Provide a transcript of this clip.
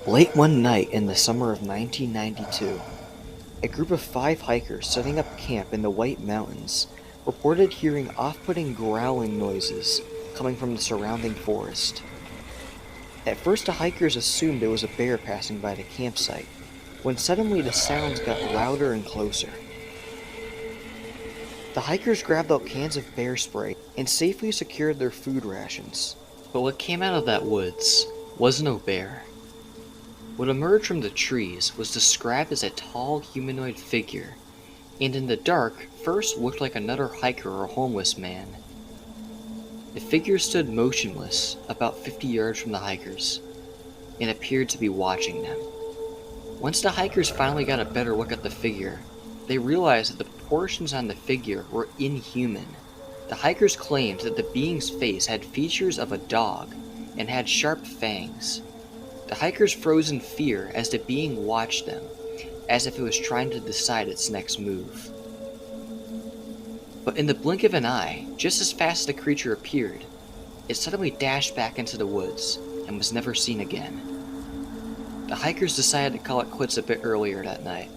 Late one night in the summer of 1992, a group of 5 hikers setting up camp in the White Mountains reported hearing off-putting growling noises coming from the surrounding forest. At first, the hikers assumed it was a bear passing by the campsite, when suddenly the sounds got louder and closer. The hikers grabbed out cans of bear spray and safely secured their food rations. But what came out of that woods was no bear. What emerged from the trees was described as a tall humanoid figure, and in the dark first looked like another hiker or homeless man. The figure stood motionless about 50 yards from the hikers, and appeared to be watching them. Once the hikers finally got a better look at the figure, they realized that the proportions on the figure were inhuman. The hikers claimed that the being's face had features of a dog and had sharp fangs. The hikers froze in fear as the being watched them, as if it was trying to decide its next move. But in the blink of an eye, just as fast as the creature appeared, it suddenly dashed back into the woods and was never seen again. The hikers decided to call it quits a bit earlier that night.